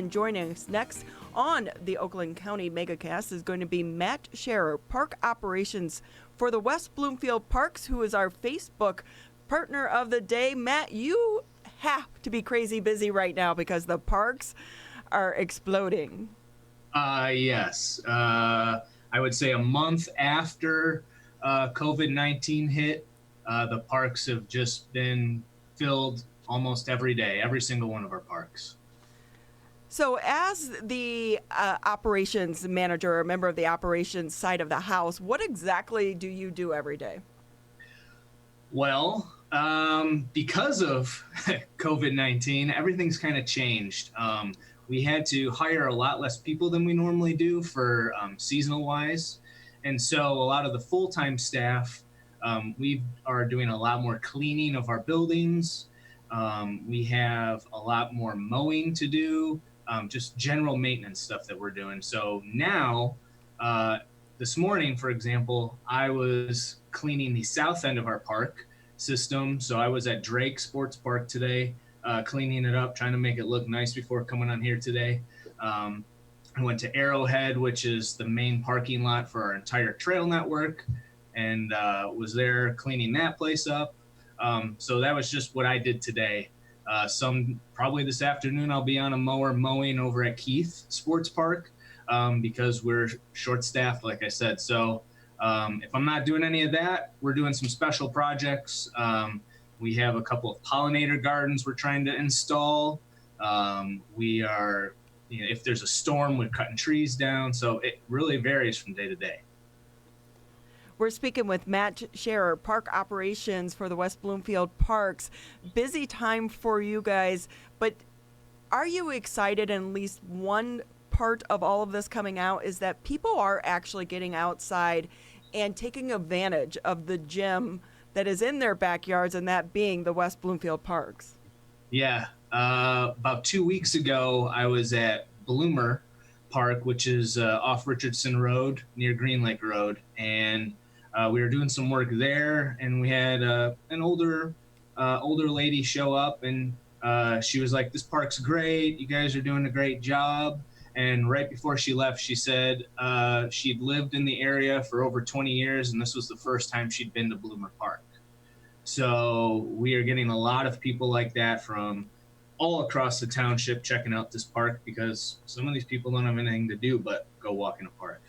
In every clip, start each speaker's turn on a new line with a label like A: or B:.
A: And joining us next on the Oakland County MegaCast is going to be Matt Schaerer, Park Operations for the West Bloomfield Parks, who is our Facebook Partner of the Day. Matt, you have to be crazy busy right now because the parks are exploding.
B: Yes. I would say a month after COVID-19 hit, the parks have just been filled almost every day, every single one of our parks.
A: So as the operations manager, or a member of the operations side of the house, what exactly do you do every day?
B: Well, because of COVID-19, everything's kind of changed. We had to hire a lot less people than we normally do for seasonal wise. And so a lot of the full-time staff, we are doing a lot more cleaning of our buildings. We have a lot more mowing to do, just general maintenance stuff that we're doing. So now, this morning, for example, I was cleaning the south end of our park system. So I was at Drake Sports Park today, cleaning it up, trying to make it look nice before coming on here today. I went to Arrowhead, which is the main parking lot for our entire trail network, and was there cleaning that place up. So that was just what I did today. Probably this afternoon, I'll be on a mower mowing over at Keith Sports Park because we're short-staffed, like I said. So if I'm not doing any of that, we're doing some special projects. We have a couple of pollinator gardens we're trying to install. We are, if there's a storm, we're cutting trees down. So it really varies from day to day.
A: We're speaking with Matt Schaerer, Park Operations for the West Bloomfield Parks. Busy time for you guys, but are you excited? And at least one part of all of this coming out is that people are actually getting outside and taking advantage of the gym that is in their backyards, and that being the West Bloomfield Parks.
B: Yeah. About 2 weeks ago, I was at Bloomer Park, which is off Richardson Road near Green Lake Road, and we were doing some work there, and we had an older lady show up, and she was like, "This park's great. You guys are doing a great job." And right before she left, she said she'd lived in the area for over 20 years, and this was the first time she'd been to Bloomer Park. So we are getting a lot of people like that from all across the township checking out this park because some of these people don't have anything to do but go walk in a park.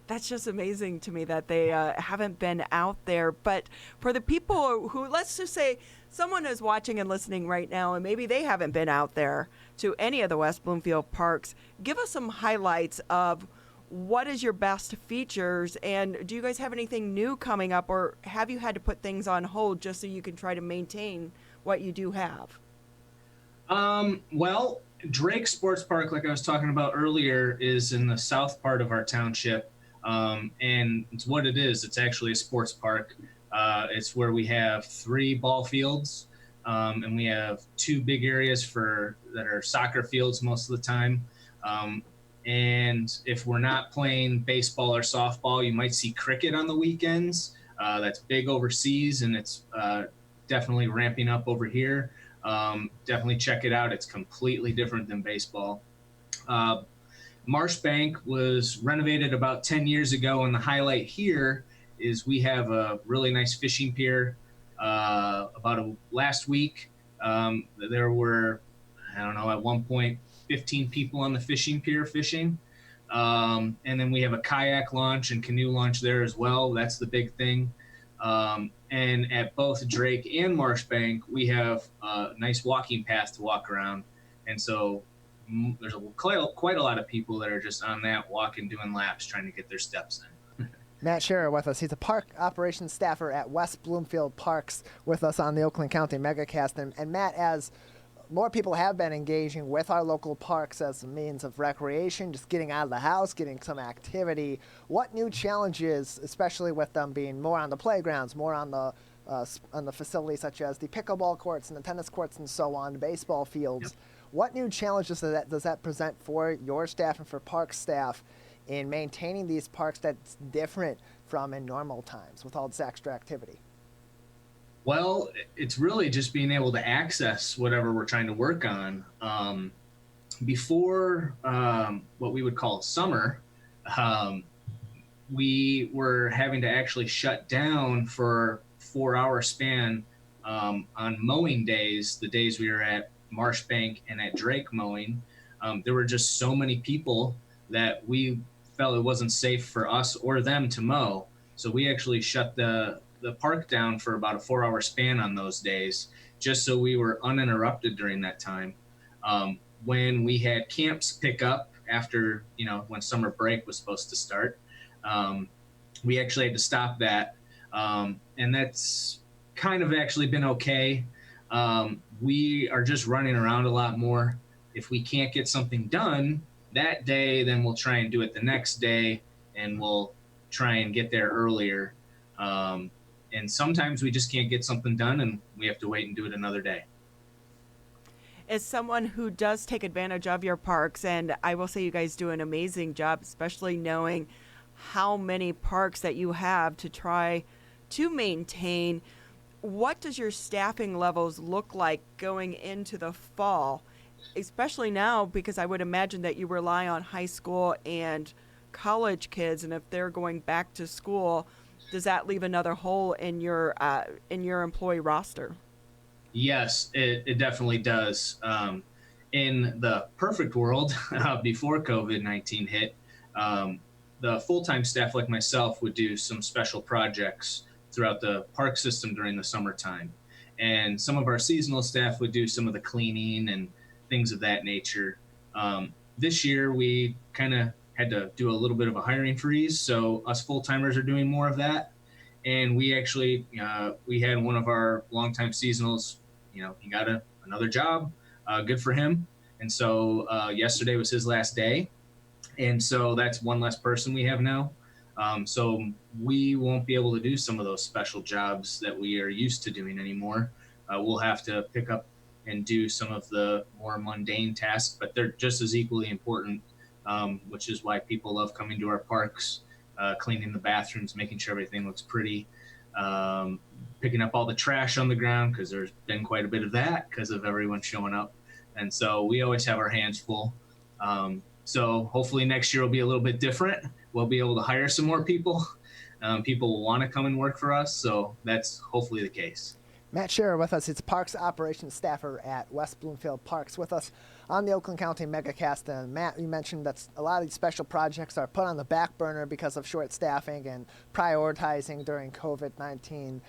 A: That's just amazing to me that they haven't been out there. But for the people who, let's just say someone is watching and listening right now, and maybe they haven't been out there to any of the West Bloomfield Parks, give us some highlights of what is your best features, and do you guys have anything new coming up, or have you had to put things on hold just so you can try to maintain what you do have?
B: Well, Drake Sports Park, like I was talking about earlier, is in the south part of our township. And it's what it is. It's actually a sports park. It's where we have 3 ball fields, and we have 2 big areas that are soccer fields most of the time. And if we're not playing baseball or softball, you might see cricket on the weekends. That's big overseas, and it's definitely ramping up over here. Definitely check it out. It's completely different than baseball. Marsh Bank was renovated about 10 years ago, and the highlight here is we have a really nice fishing pier. Last week, there were, I don't know, at one point, 15 people on the fishing pier fishing. And then we have a kayak launch and canoe launch there as well. That's the big thing. And at both Drake and Marsh Bank, we have a nice walking path to walk around. And so there's quite a lot of people that are just on that walking, doing laps, trying to get their steps in.
C: Matt Schaerer with us. He's a park operations staffer at West Bloomfield Parks with us on the Oakland County MegaCast. And Matt, as more people have been engaging with our local parks as a means of recreation, just getting out of the house, getting some activity, what new challenges, especially with them being more on the playgrounds, more on the facilities such as the pickleball courts and the tennis courts and so on, the baseball fields, yep. What new challenges does that present for your staff and for park staff in maintaining these parks that's different from in normal times with all this extra activity?
B: Well, it's really just being able to access whatever we're trying to work on. before what we would call summer, um, we were having to actually shut down for 4 hour span on mowing days, the days we were at Marshbank and at Drake mowing. There were just so many people that we felt it wasn't safe for us or them to mow. So we actually shut the park down for about a 4 hour span on those days, just so we were uninterrupted during that time. When we had camps pick up after, when summer break was supposed to start, we actually had to stop that. And that's kind of actually been okay. We are just running around a lot more. If we can't get something done that day, then we'll try and do it the next day, and we'll try and get there earlier. And sometimes we just can't get something done, and we have to wait and do it another day.
A: As someone who does take advantage of your parks, and I will say you guys do an amazing job, especially knowing how many parks that you have to try to maintain. What does your staffing levels look like going into the fall, especially now, because I would imagine that you rely on high school and college kids, and if they're going back to school, does that leave another hole in your employee roster?
B: Yes, it definitely does. In the perfect world, before COVID-19 hit, the full-time staff like myself would do some special projects throughout the park system during the summertime. And some of our seasonal staff would do some of the cleaning and things of that nature. This year, we kind of had to do a little bit of a hiring freeze, so us full-timers are doing more of that. And we actually, we had one of our longtime seasonals, he got another job, good for him. And so yesterday was his last day. And so that's one less person we have now. So we won't be able to do some of those special jobs that we are used to doing anymore. We'll have to pick up and do some of the more mundane tasks, but they're just as equally important, which is why people love coming to our parks, cleaning the bathrooms, making sure everything looks pretty, picking up all the trash on the ground, because there's been quite a bit of that because of everyone showing up. And so we always have our hands full. So hopefully next year will be a little bit different. We'll be able to hire some more people. People will want to come and work for us. So that's hopefully the case.
C: Matt Schaerer with us. He's a Parks Operations Staffer at West Bloomfield Parks with us on the Oakland County Megacast. And Matt, you mentioned that a lot of these special projects are put on the back burner because of short staffing and prioritizing during COVID-19.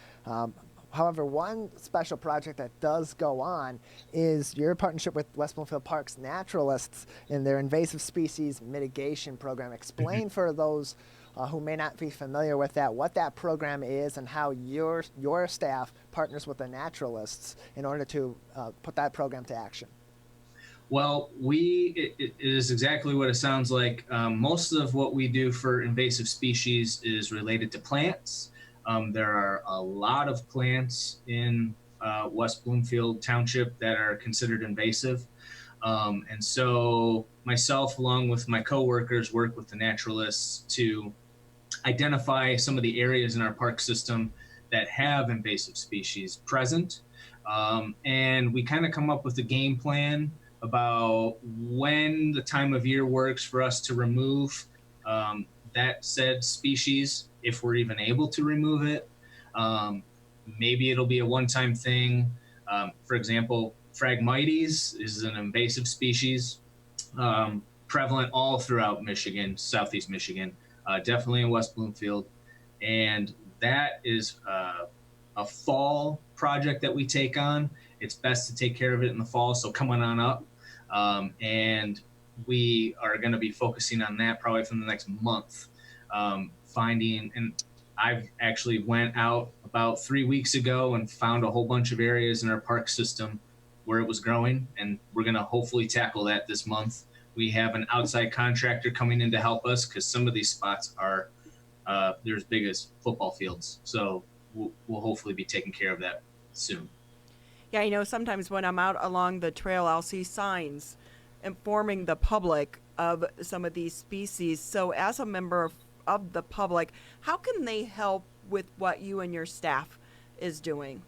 C: However, one special project that does go on is your partnership with West Bloomfield Parks naturalists in their invasive species mitigation program. Explain for those who may not be familiar with that, what that program is and how your staff partners with the naturalists in order to put that program to action.
B: Well, it is exactly what it sounds like. Most of what we do for invasive species is related to plants. There are a lot of plants in West Bloomfield Township that are considered invasive. And so myself, along with my coworkers, work with the naturalists to identify some of the areas in our park system that have invasive species present. And we kind of come up with a game plan about when the time of year works for us to remove that said species, if we're even able to remove it. Maybe it'll be a one-time thing. For example, Phragmites is an invasive species, prevalent all throughout Michigan, southeast Michigan, definitely in West Bloomfield. And that is a fall project that we take on. It's best to take care of it in the fall, so come on up. And we are going to be focusing on that probably for the next month. Finding, and I've actually went out about 3 weeks ago and found a whole bunch of areas in our park system where it was growing, and we're going to hopefully tackle that this month. We have an outside contractor coming in to help us because some of these spots are they're as big as football fields. So we'll hopefully be taking care of that soon.
A: Yeah, sometimes when I'm out along the trail, I'll see signs informing the public of some of these species. So as a member of the public, how can they help with what you and your staff is doing?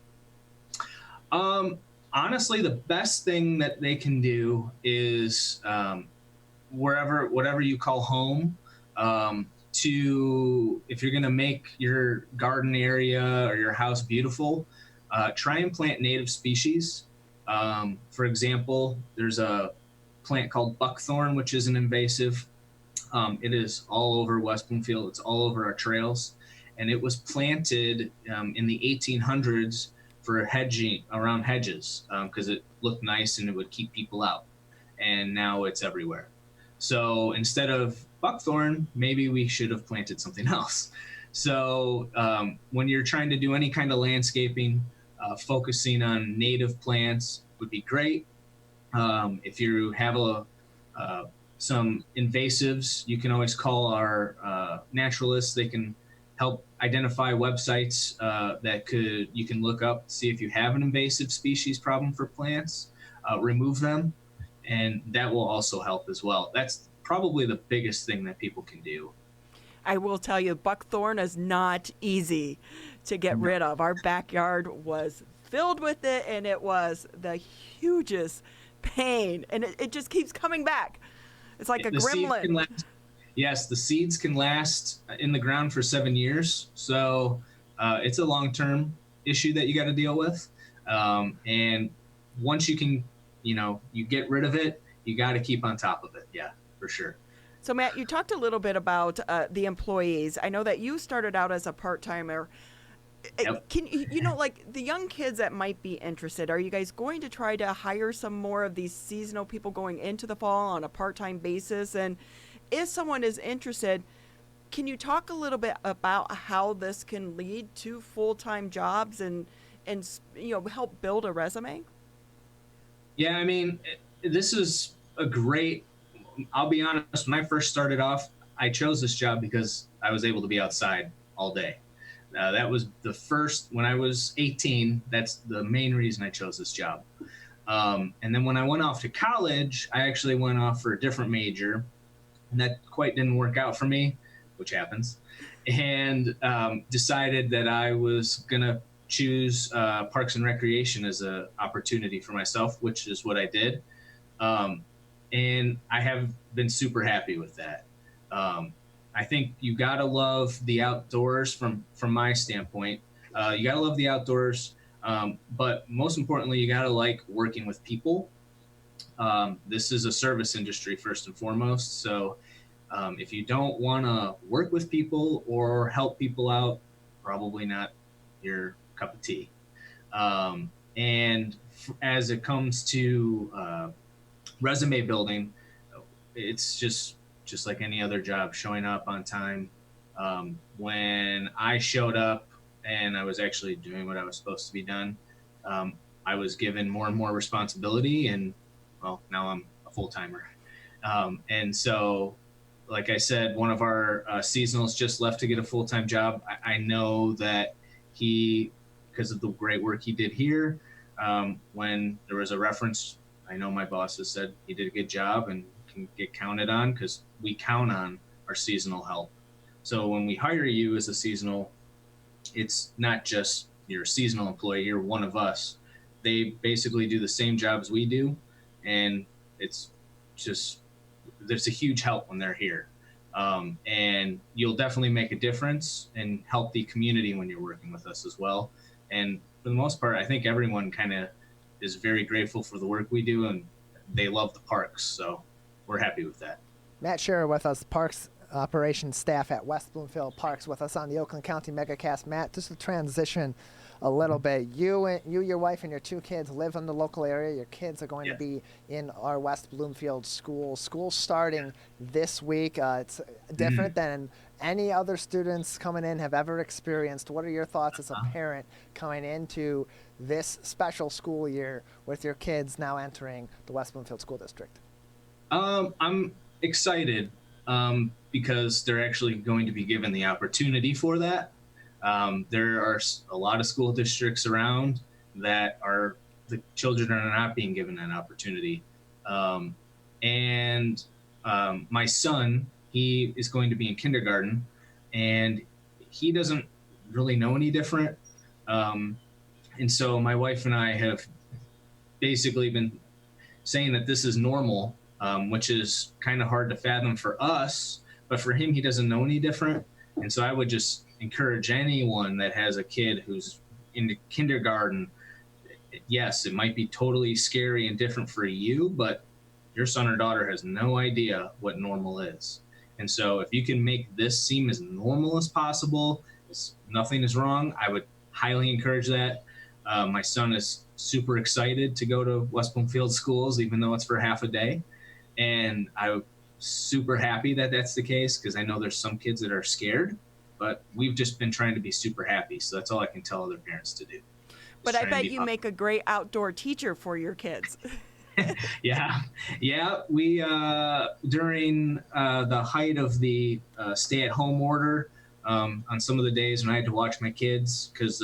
B: Honestly, the best thing that they can do is whatever you call home, to if you're going to make your garden area or your house beautiful, try and plant native species. For example, there's a plant called buckthorn, which is an invasive. It is all over West Bloomfield. It's all over our trails. And it was planted in the 1800s for hedging around hedges because it looked nice and it would keep people out. And now it's everywhere. So instead of buckthorn, maybe we should have planted something else. So when you're trying to do any kind of landscaping, focusing on native plants would be great. If you have some invasives, you can always call our naturalists. They can help identify websites that you can look up, see if you have an invasive species problem for plants, remove them, and that will also help as well. That's probably the biggest thing that people can do.
A: I will tell you, buckthorn is not easy to get rid of. Our backyard was filled with it, and it was the hugest pain, and it just keeps coming back. It's like a gremlin.
B: Yes, the seeds can last in the ground for 7 years. So it's a long-term issue that you got to deal with. And once you can, you get rid of it, you got to keep on top of it. Yeah, for sure.
A: So Matt, you talked a little bit about the employees. I know that you started out as a part-timer. Yep. Can like the young kids that might be interested, are you guys going to try to hire some more of these seasonal people going into the fall on a part-time basis? And if someone is interested, can you talk a little bit about how this can lead to full-time jobs and help build a resume?
B: Yeah, I mean, this is a great, I'll be honest, when I first started off, I chose this job because I was able to be outside all day. That was the first, when I was 18, that's the main reason I chose this job. And then when I went off to college, I actually went off for a different major, and that quite didn't work out for me, which happens, and decided that I was going to choose Parks and Recreation as an opportunity for myself, which is what I did. And I have been super happy with that. I think you gotta love the outdoors from my standpoint. You gotta love the outdoors, but most importantly, you gotta like working with people. This is a service industry first and foremost. So if you don't want to work with people or help people out, probably not your cup of tea. And as it comes to resume building, it's just like any other job, showing up on time. When I showed up and I was actually doing what I was supposed to be done, I was given more and more responsibility, and well, now I'm a full-timer. And so, like I said, one of our seasonals just left to get a full-time job. I know that he, because of the great work he did here, when there was a reference, I know my boss has said he did a good job and can get counted on, because we count on our seasonal help. So when we hire you as a seasonal, it's not just you're a seasonal employee, you're one of us. They basically do the same job as we do, and it's just, there's a huge help when they're here. And you'll definitely make a difference and help the community when you're working with us as well. And for the most part, I think everyone kind of is very grateful for the work we do, and they love the parks. So we're happy with that.
C: Matt Schaerer with us, Parks Operations Staff at West Bloomfield Parks, with us on the Oakland County MegaCast. Matt, just to transition a little bit, you, your wife, and your 2 kids live in the local area. Your kids are going to be in our West Bloomfield school. School's starting this week. It's different than any other students coming in have ever experienced. What are your thoughts as a parent coming into this special school year with your kids now entering the West Bloomfield School District?
B: I'm excited because they're actually going to be given the opportunity for that. There are a lot of school districts around that the children are not being given that opportunity. And my son, he is going to be in kindergarten, and he doesn't really know any different. And so my wife and I have basically been saying that this is normal, which is kind of hard to fathom for us, but for him, he doesn't know any different. And so I would just encourage anyone that has a kid who's in the kindergarten. Yes, it might be totally scary and different for you, but your son or daughter has no idea what normal is. And so if you can make this seem as normal as possible, nothing is wrong, I would highly encourage that. My son is super excited to go to West Bloomfield schools, even though it's for half a day. And I'm super happy that that's the case, because I know there's some kids that are scared, but we've just been trying to be super happy. So that's all I can tell other parents to do.
A: But I bet you make a great outdoor teacher for your kids.
B: Yeah. We during the height of the stay-at-home order, on some of the days when I had to watch my kids because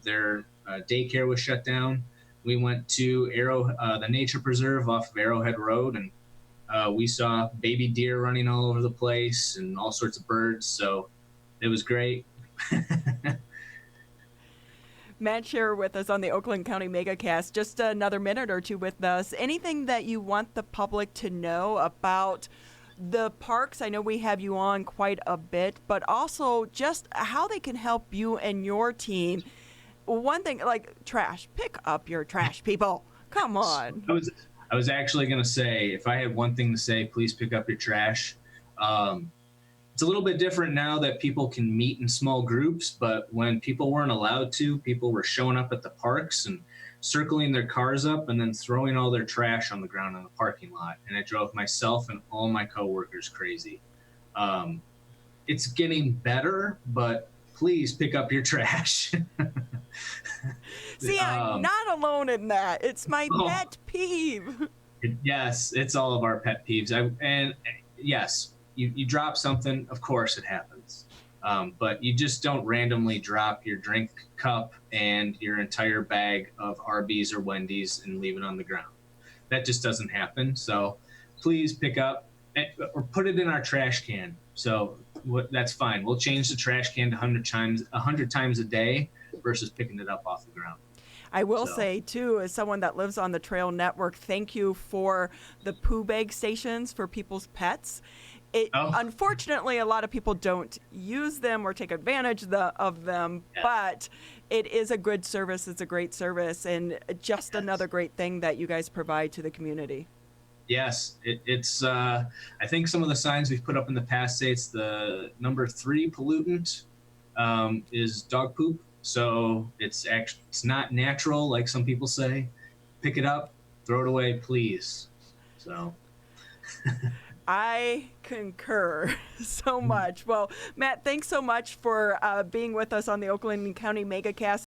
B: their daycare was shut down, we went to the nature preserve off of Arrowhead Road, and we saw baby deer running all over the place and all sorts of birds. So it was great.
A: Matt Schaerer with us on the Oakland County MegaCast. Just another minute or two with us. Anything that you want the public to know about the parks? I know we have you on quite a bit, but also just how they can help you and your team. One thing, like trash, pick up your trash, people. Come on.
B: I was actually going to say, if I had one thing to say, please pick up your trash. It's a little bit different now that people can meet in small groups, but when people weren't allowed to, people were showing up at the parks and circling their cars up and then throwing all their trash on the ground in the parking lot. And it drove myself and all my coworkers crazy. It's getting better, but please pick up your trash.
A: See, I'm not alone in that. It's my pet peeve.
B: Yes, it's all of our pet peeves. And yes, you drop something, of course it happens. But you just don't randomly drop your drink cup and your entire bag of Arby's or Wendy's and leave it on the ground. That just doesn't happen. So please pick up or put it in our trash can. So that's fine. We'll change the trash can to 100 times a day versus picking it up off the ground.
A: I will say, too, as someone that lives on the Trail Network, thank you for the poo bag stations for people's pets. Unfortunately, a lot of people don't use them or take advantage of them, but it is a good service. It's a great service, and just another great thing that you guys provide to the community.
B: Yes, it's. I think some of the signs we've put up in the past say it's the number 3 pollutant is dog poop. So it's not natural like some people say. Pick it up, throw it away, please. So.
A: I concur so much. Well, Matt, thanks so much for being with us on the Oakland County MegaCast.